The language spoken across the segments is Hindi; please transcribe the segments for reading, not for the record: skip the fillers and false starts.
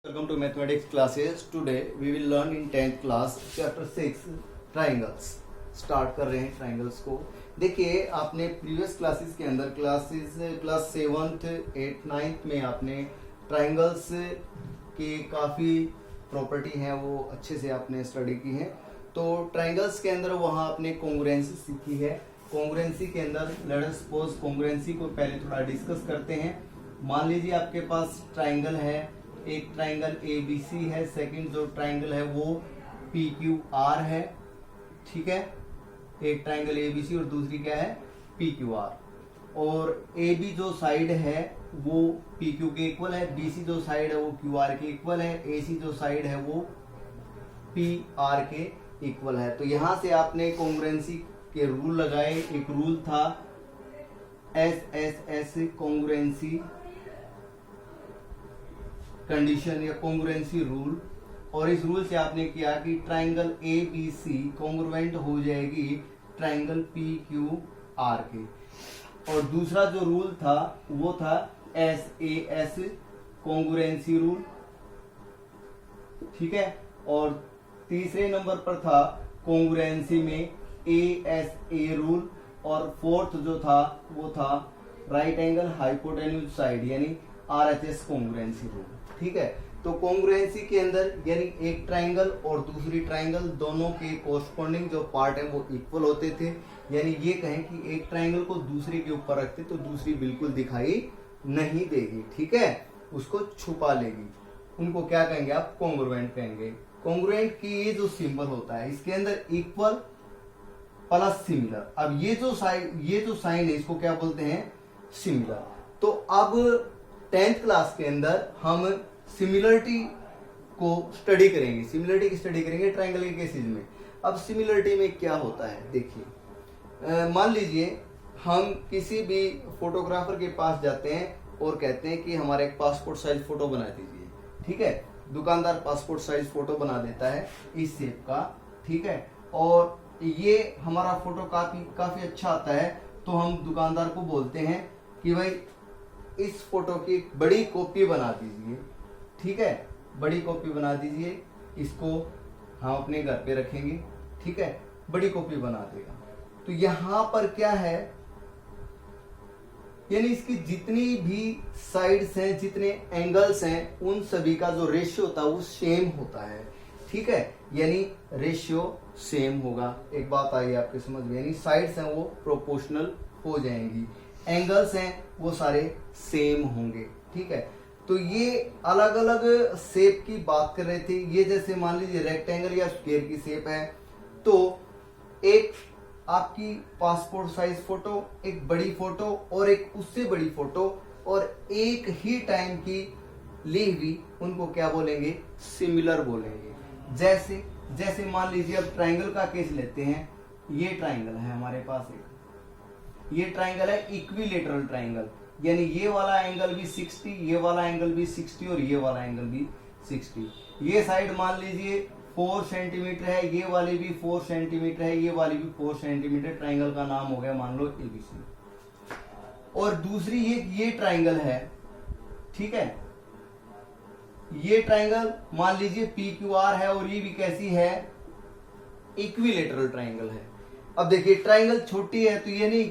Welcome to mathematics classes. Today we will learn in 10th class chapter 6 triangles. Start कर रहे हैं ट्राइंगल्स को. देखिए आपने प्रीवियस क्लासेस के अंदर क्लास 7th 8th 9th में आपने ट्राइंगल्स के काफ़ी प्रॉपर्टी हैं वो अच्छे से आपने स्टडी की है. तो ट्राइंगल्स के अंदर वहाँ आपने कॉन्ग्रुएंसी सीखी है. कॉन्ग्रुएंसी के अंदर लेट अस सपोज कॉन्ग्रुएंसी को पहले थोड़ा डिस्कस करते हैं. मान लीजिए आपके पास ट्राइंगल है, एक ट्राइंगल ABC है, सेकंड जो ट्राइंगल है वो PQR है. ठीक है, एक ट्राइंगल ABC और दूसरी क्या है PQR. और AB जो साइड है वो PQ के इक्वल है, BC जो साइड है वो QR के इक्वल है, AC जो साइड है वो PR के इक्वल है. तो यहां से आपने कॉन्ग्रुएंसी के रूल लगाए. एक रूल था SSS कॉन्ग्रुएंसी कंडीशन या कॉन्ग्रुएंसी रूल. और इस रूल से आपने किया कि ट्राइंगल ABC कॉन्ग्रुएंट हो जाएगी ट्राइंगल PQR के. और दूसरा जो रूल था वो था SAS कॉन्ग्रुएंसी रूल. ठीक है, और तीसरे नंबर पर था कॉन्ग्रुएंसी में ASA रूल. और फोर्थ जो था वो था राइट एंगल हाइपोटेन्यूज साइड यानी RHS कॉन्ग्रुएंसी रूल. ठीक है, तो कॉन्ग्रुएंसी के अंदर यानी एक ट्राइंगल और दूसरी ट्राइंगल दोनों के कोरस्पॉन्डिंग जो पार्ट है वो इक्वल होते थे. यानी ये कहें कि एक ट्राइंगल को दूसरे के ऊपर रखते तो दूसरी बिल्कुल दिखाई नहीं देगी. ठीक है, उसको छुपा लेगी. उनको क्या कहेंगे आप? कॉन्ग्रुएंट कहेंगे. कॉन्ग्रुएंट की ये जो सिंबल होता है इसके अंदर इक्वल प्लस सिमिलर. अब ये जो साइन है इसको क्या बोलते हैं? सिमिलर. तो अब 10th क्लास के अंदर हम सिमिलरिटी को स्टडी करेंगे. सिमिलरिटी की स्टडी करेंगे ट्राइंगल के केसेस में. अब सिमिलरिटी में क्या होता है देखिए, मान लीजिए हम किसी भी फोटोग्राफर के पास जाते हैं और कहते हैं कि हमारा एक पासपोर्ट साइज फोटो बना दीजिए. ठीक है, दुकानदार पासपोर्ट साइज फोटो बना देता है इस शेप का. ठीक है, और ये हमारा फोटो काफी अच्छा आता है. तो हम दुकानदार को बोलते हैं कि भाई इस फोटो की बड़ी कॉपी बना दीजिए. ठीक है, बड़ी कॉपी बना दीजिए. इसको हम अपने घर पे रखेंगे. ठीक है, बड़ी कॉपी बना देगा. तो यहां पर क्या है, यानी इसकी जितनी भी साइड्स हैं, जितने एंगल्स हैं, उन सभी का जो रेशियो होता है वो सेम होता है. ठीक है, यानी रेशियो सेम होगा. एक बात आई आपके समझ में, यानी साइड्स हैं वो प्रोपोर्शनल हो जाएंगी, एंगल्स हैं वो सारे सेम होंगे. ठीक है, तो ये अलग अलग शेप की बात कर रहे थे. ये जैसे मान लीजिए रेक्टेंगल या स्क्वायर की शेप है, तो एक आपकी पासपोर्ट साइज फोटो, एक बड़ी फोटो और एक उससे बड़ी फोटो और एक ही टाइम की ली हुई, उनको क्या बोलेंगे? सिमिलर बोलेंगे. जैसे मान लीजिए अब ट्राइंगल का केस लेते हैं. ये ट्राइंगल है हमारे पास एक, ये ट्राइंगल है इक्विलेटरल ट्राइंगल. यानी ये वाला एंगल भी 60, ये वाला एंगल भी 60 और ये वाला एंगल भी 60. ये साइड मान लीजिए 4 सेंटीमीटर है, ये वाली भी 4 सेंटीमीटर है, ये वाली भी 4 सेंटीमीटर. ट्राइंगल का नाम हो गया मान लो ABC. और दूसरी ये ट्राइंगल है. ठीक है, ये ट्राइंगल मान लीजिए PQR है और ये भी कैसी है? इक्विलेटरल ट्राइंगल है. अब देखिए ट्राइंगल छोटी है तो ये नहीं,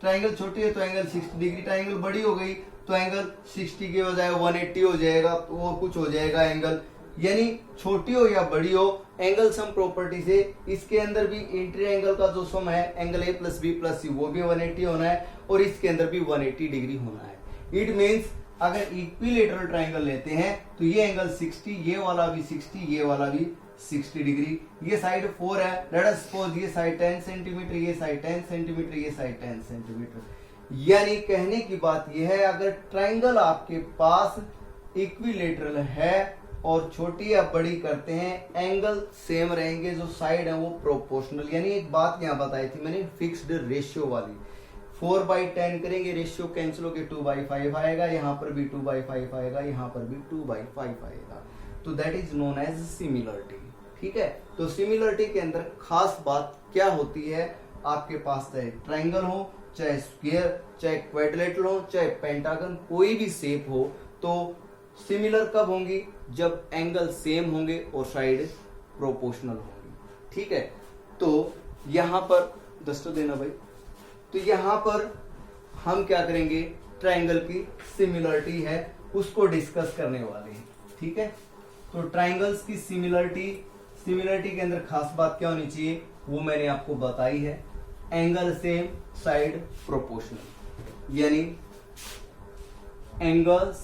ट्राइंगल छोटी है तो एंगल 60 डिग्री. ट्राइंगल बड़ी हो गई तो एंगल 60 के बजाय 180 हो जाएगा, तो वो कुछ हो जाएगा एंगल. यानी छोटी हो या बड़ी हो, एंगल सम प्रॉपर्टी से इसके अंदर भी इंट्री एंगल का जो सम है एंगल A + B + C वो भी 180 होना है और इसके अंदर भी 180 डिग्री होना है. इट मीन्स अगर इक्विलेटरल ट्राइंगल लेते हैं तो ये एंगल 60, ये वाला भी 60, ये वाला भी 60 डिग्री. ये साइड 4 है, लेट अस सपोज ये साइड 10 सेंटीमीटर, ये साइड 10 सेंटीमीटर, ये साइड 10 सेंटीमीटर. यानी कहने की बात यह है, अगर ट्राइंगल आपके पास इक्विलेटरल है और छोटी या बड़ी करते हैं, एंगल सेम रहेंगे, जो साइड है वो प्रोपोर्शनल. यानी एक बात यहाँ बताई थी मैंने फिक्स्ड रेशियो वाली. 4/10 करेंगे, रेशियो कैंसिल होकर 2/5 आएगा. यहाँ पर भी 2/5 आएगा, यहाँ पर भी 2/5 आएगा. तो that is known as similarity. ठीक है, तो सिमिलरिटी के अंदर खास बात क्या होती है? आपके पास चाहे ट्राइंगल हो, चाहे स्क्वायर, चाहे क्वाड्रिलेटरल हो, चाहे पेंटागन, कोई भी शेप हो, तो सिमिलर कब होंगी? जब एंगल सेम होंगे और साइड प्रोपोर्शनल होंगी। ठीक है, तो यहां पर दोस्तों देना भाई, तो यहां पर हम क्या करेंगे, ट्रायंगल की सिमिलरिटी है उसको डिस्कस करने वाले हैं। ठीक है, तो ट्रायंगल्स की सिमिलरिटी के अंदर खास बात क्या होनी चाहिए वो मैंने आपको बताई है। एंगल सेम, साइड प्रोपोर्शनल, यानी angles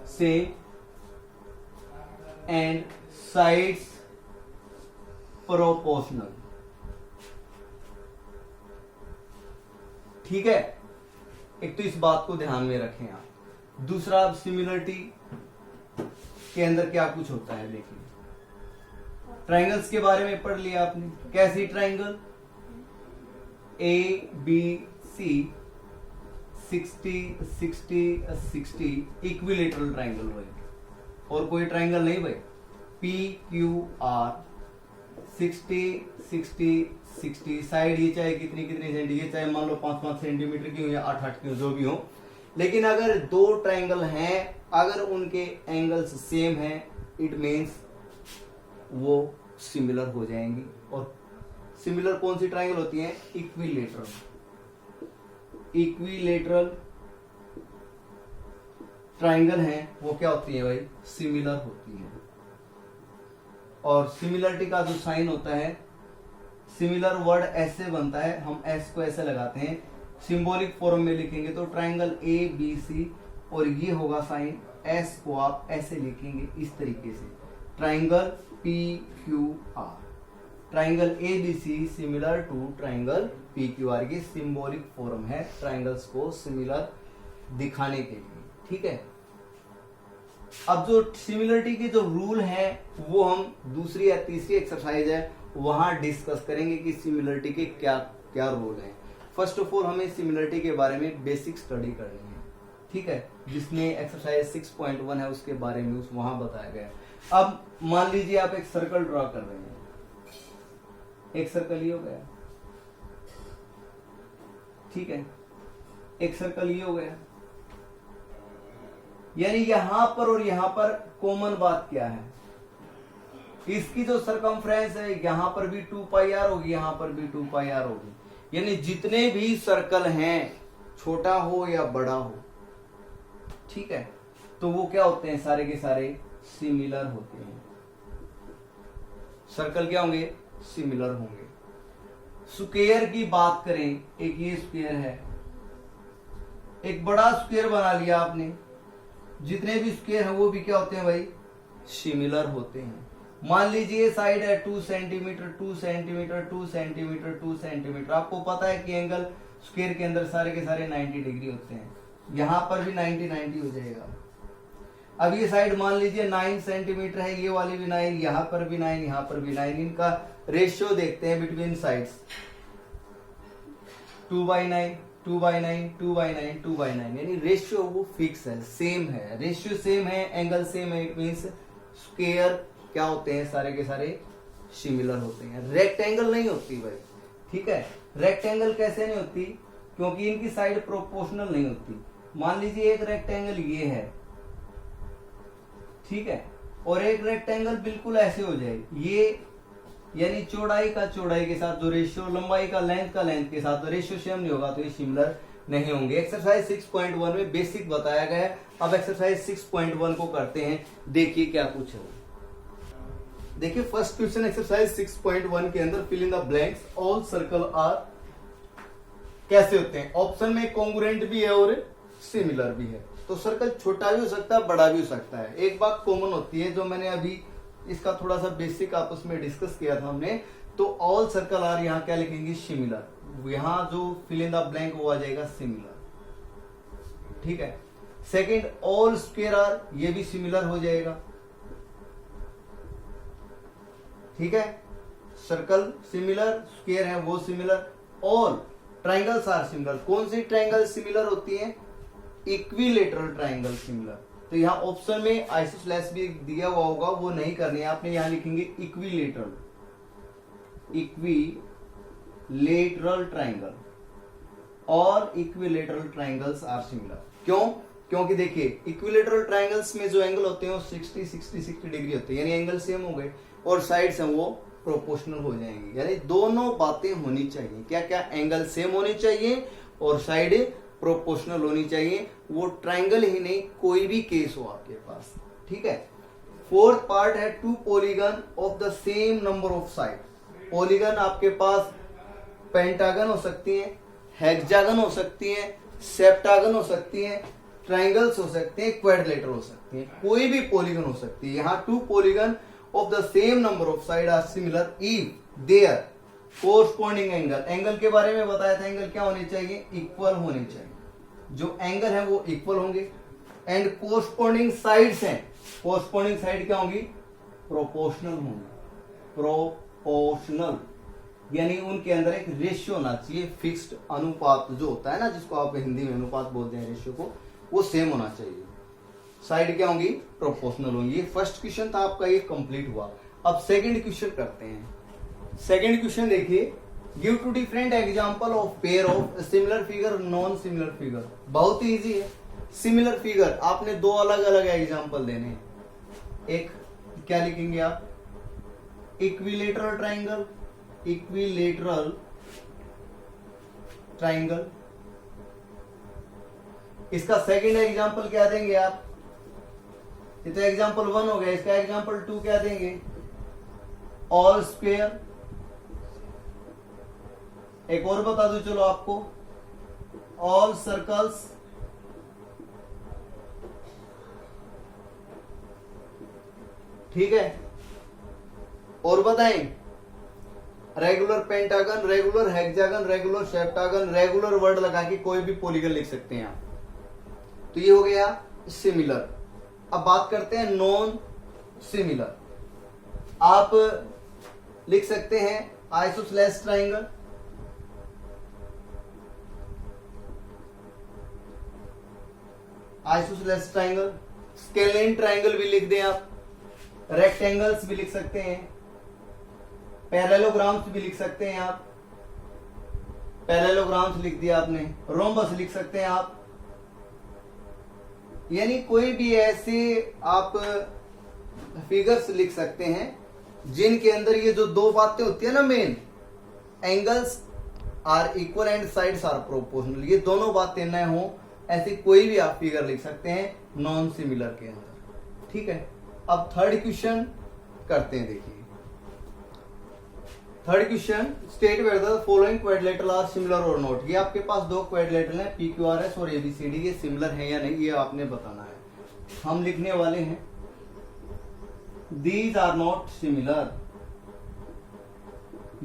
same and sides proportional. ठीक है, एक तो इस बात को ध्यान में रखें आप। दूसरा, अब सिमिलरिटी के अंदर क्या कुछ होता है देखिए, ट्रायंगल्स के बारे में पढ़ लिया आपने। कैसी triangle? A B C 60 60 60 equilateral triangle भाई, और कोई ट्रायंगल नहीं भाई। पी क्यू आर 60 60 60, साइड ये चाहे कितनी कितनी सेंटीमीटर, चाहे मान लो 5-5 सेंटीमीटर की हो या 8-8 की हो, जो भी हो, लेकिन अगर दो ट्रायंगल हैं, अगर उनके एंगल्स सेम हैं, इट मीन्स वो सिमिलर हो जाएंगी। और सिमिलर कौन सी ट्रायंगल होती है? इक्विलेटरल। इक्विलेटरल ट्रायंगल हैं वो क्या होती है भाई? सिमिलर होती है। और सिमिलरिटी का जो साइन होता है, सिमिलर वर्ड ऐसे बनता है, हम एस को ऐसे लगाते हैं, सिंबॉलिक फॉर्म में लिखेंगे तो ट्रायंगल ए बी सी, और ये होगा साइन, एस को आप ऐसे लिखेंगे इस तरीके से, triangle P Q R. Triangle A B C similar to triangle P Q R, की सिंबॉलिक फॉर्म है ट्रायंगल्स को सिमिलर दिखाने के लिए। ठीक है, अब जो सिमिलरिटी के जो रूल है वो हम दूसरी या तीसरी एक्सरसाइज है वहां डिस्कस करेंगे कि सिमिलरिटी के क्या क्या रूल है। फर्स्ट ऑफ ऑल हमें सिमिलरिटी के बारे में बेसिक स्टडी करनी है। ठीक है, जिसमें एक्सरसाइज 6.1 है उसके बारे में उस वहां बताया गया है। अब मान लीजिए आप एक सर्कल ड्रॉ कर रहे हैं, एक सर्कल ये हो गया, ठीक है, एक सर्कल ये हो गया, यानी यहां पर और यहां पर कॉमन बात क्या है? इसकी जो सरकमफ्रेंस है यहां पर भी 2 पाई आर होगी, यहां पर भी 2 पाई आर होगी, यानी जितने भी सर्कल हैं छोटा हो या बड़ा हो, ठीक है, तो वो क्या होते हैं? सारे के सारे सिमिलर होते हैं। सर्कल क्या होंगे? सिमिलर होंगे। स्क्वायर की बात करें, एक ये स्क्वायर है, एक बड़ा स्क्वायर बना लिया आपने, जितने भी स्क्वायर हैं वो भी क्या होते हैं भाई? सिमिलर होते हैं। मान लीजिए साइड है 2 सेंटीमीटर 2 सेंटीमीटर 2 सेंटीमीटर 2 सेंटीमीटर, आपको पता है कि एंगल स्क्वायर के अंदर सारे के सारे 90 डिग्री होते हैं, यहां पर भी 90 हो जाएगा। अब ये साइड मान लीजिए 9 सेंटीमीटर है, ये वाली भी 9, यहां पर भी 9, यहां पर भी 9, इनका रेशियो देखते हैं बिटवीन साइड्स, 2/9 2/9 2/9 2/9, यानी रेशियो वो फिक्स है, सेम है, रेशियो सेम है, एंगल सेम है, इट मींस स्क्वायर क्या होते हैं? सारे के सारे सिमिलर होते हैं। रेक्टेंगल नहीं होती भाई। ठीक है, रेक्टेंगल कैसे नहीं होती? क्योंकि इनकी साइड प्रोपोर्शनल नहीं होती। मान लीजिए एक रेक्टेंगल ये है, ठीक है, और एक रेक्टेंगल बिल्कुल ऐसे हो जाए, ये यानी चौड़ाई का चौड़ाई के साथ जो रेशियो, लंबाई का लेंथ का लेंथ के साथ रेशियो सेम नहीं होगा तो ये सिमिलर नहीं होंगे। एक्सरसाइज 6.1 में बेसिक बताया गया है। अब एक्सरसाइज 6.1 को करते हैं, देखिए क्या कुछ है। देखिए फर्स्ट क्वेश्चन एक्सरसाइज 6.1 के अंदर fill in the blanks, all circle are कैसे होते हैं? ऑप्शन में कॉन्ग्रुएंट भी है और सिमिलर भी है, तो सर्कल छोटा भी हो सकता है, बड़ा भी हो सकता है। एक बात कॉमन होती है जो मैंने अभी इसका थोड़ा सा बेसिक आपस में डिस्कस किया था हमने, तो ऑल सर्कल आर यहाँ क्या लिखेंगे? सिमिलर। यहां जो फिल इन द ब्लैंक वो आ जाएगा सिमिलर। ठीक है, सेकंड ऑल स्क्वायर आर, ये भी सिमिलर हो जाएगा। ठीक है, सर्कल सिमिलर, स्क्वायर है वो similar, all triangles are similar. कौन सी ट्राइंगल सिमिलर होती है? Equilateral triangle similar. तो यहाँ ऑप्शन में आइसोसेलेस भी दिया हुआ होगा, वो नहीं करनी है आपने, यहां लिखेंगे इक्विलेटरल, इक्विलेटरल ट्राइंगल और इक्विलेटरल ट्राइंगल्स आर सिमिलर। क्यों? क्योंकि देखिए इक्विलेटरल ट्रायंगल्स में जो एंगल होते हैं वो 60 डिग्री होते हैं, यानी एंगल सेम हो गए, और साइड्स हैं वो प्रोपोर्शनल हो जाएंगी। यानी दोनों बातें होनी चाहिए, क्या क्या, एंगल सेम होनी चाहिए और साइड प्रोपोर्शनल होनी चाहिए। वो ट्रायंगल ही नहीं, कोई भी केस हो आपके पास, ठीक है। फोर्थ पार्ट है two polygon of the same number of side. Polygon आपके पास पेंटागन हो सकती है, हेक्सागन हो सकती है, सेप्टागन हो सकती है, ट्रायंगल्स हो सकते हैं, क्वाड्रिलेटरल हो सकती है, कोई भी पॉलीगन हो सकती है। यहाँ two polygon of the same number of side are similar if their corresponding angle, angle के बारे में बताया था, एंगल क्या होने चाहिए, इक्वल होने चाहिए, जो एंगल है वो इक्वल होंगे। एंड कोरस्पॉन्डिंग साइड्स हैं, कोरस्पॉन्डिंग साइड क्या होंगी, प्रोपोर्शनल होंगी, प्रोपोर्शनल, यानी उनके अंदर एक रेशियो होना चाहिए, फिक्स्ड अनुपात जो होता है ना, जिसको आप हिंदी में अनुपात बोलते हैं रेशियो को, वो सेम होना चाहिए। साइड क्या होंगी, प्रोपोर्शनल होंगी। ये फर्स्ट क्वेश्चन था आपका, ये कंप्लीट हुआ। अब सेकंड क्वेश्चन करते हैं। सेकंड क्वेश्चन देखिए, give two different example of pair of similar figure non similar figure. बहुत ही इजी है। सिमिलर फिगर आपने दो अलग अलग एग्जांपल देने हैं। एक क्या लिखेंगे आप, इक्विलेटरल ट्रायंगल, इक्विलेटरल ट्रायंगल। इसका सेकंड एग्जांपल क्या देंगे आप, ये तो एग्जांपल 1 हो गया, इसका एग्जांपल 2 क्या देंगे, ऑल स्क्वायर। एक और बता दूं चलो आपको, ऑल सर्कल्स। ठीक है, और बताएं, regular pentagon, regular hexagon, regular septagon, regular word लगा के कोई भी पॉलीगन लिख सकते हैं आप। तो ये हो गया सिमिलर। अब बात करते हैं नॉन सिमिलर। आप लिख सकते हैं isosceles triangle, isosceles triangle, scalene triangle भी लिख दें आप, रेक्टेंगल्स भी लिख सकते हैं, पैरेललोग्राम्स भी लिख सकते हैं आप, पैरेललोग्राम्स लिख दिया आपने, रोम्बस लिख सकते हैं आप। यानी कोई भी ऐसे आप फिगर्स लिख सकते हैं जिनके अंदर ये जो दो बातें होती है ना main, angles are equal and sides are proportional, ये दोनों बातें न हो, ऐसे कोई भी आप फिगर लिख सकते हैं नॉन सिमिलर के अंदर। ठीक है, अब थर्ड क्वेश्चन करते हैं। देखिए third question, state whether the following quadrilateral are similar और नॉट। ये आपके पास दो क्वाड्रिलेटरल हैं, PQRS और ABCD, ये सिमिलर है या नहीं ये आपने बताना है। हम लिखने वाले हैं these are not similar,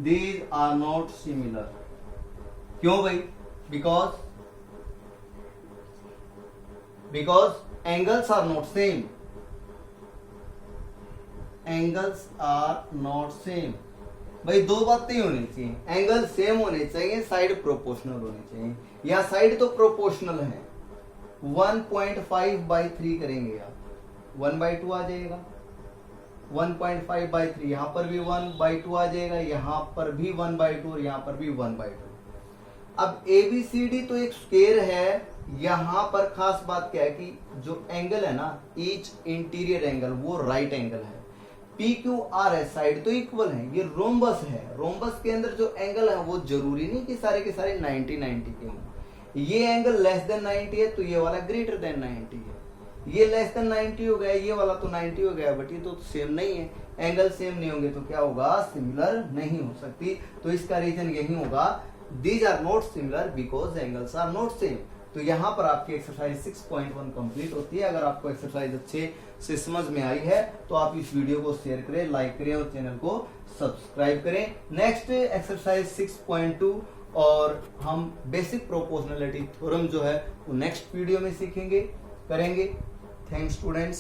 these are not similar. क्यों भाई, because angles are not same, angles are not same. भाई दो बातें होनी चाहिए, एंगल सेम होने चाहिए, साइड प्रोपोर्शनल होनी चाहिए। या साइड तो प्रोपोर्शनल है, 1.5/3 करेंगे आप, 1/2 आ जाएगा, 1.5/3, यहां पर भी 1/2 आ जाएगा, यहां पर भी 1/2 और यहां पर भी 1/2। अब ABCD तो एक स्क्वायर है, यहां पर खास बात क्या है कि जो एंगल है ना, ईच इंटीरियर एंगल वो राइट एंगल है। PQRS साइड तो इक्वल है, ये रोम्बस है, रोम्बस के अंदर जो एंगल है वो जरूरी नहीं कि सारे के सारे 90 के हों। ये एंगल लेस देन 90 है तो ये वाला ग्रेटर देन 90 है, ये लेस देन 90 हो गया, ये वाला तो 90 हो गया, बट ये तो सेम नहीं है। एंगल सेम नहीं होंगे तो क्या होगा, सिमिलर नहीं हो सकती। तो इसका रीजन यही होगा, these are not similar because angles are not same. तो यहाँ पर आपकी एक्सरसाइज 6.1 कंप्लीट होती है। अगर आपको एक्सरसाइज अच्छे से समझ में आई है तो आप इस वीडियो को शेयर करें, लाइक करें और चैनल को सब्सक्राइब करें। नेक्स्ट एक्सरसाइज 6.2 और हम बेसिक प्रोपोर्शनलिटी थ्योरम जो है वो नेक्स्ट वीडियो में सीखेंगे, करेंगे। Thanks students.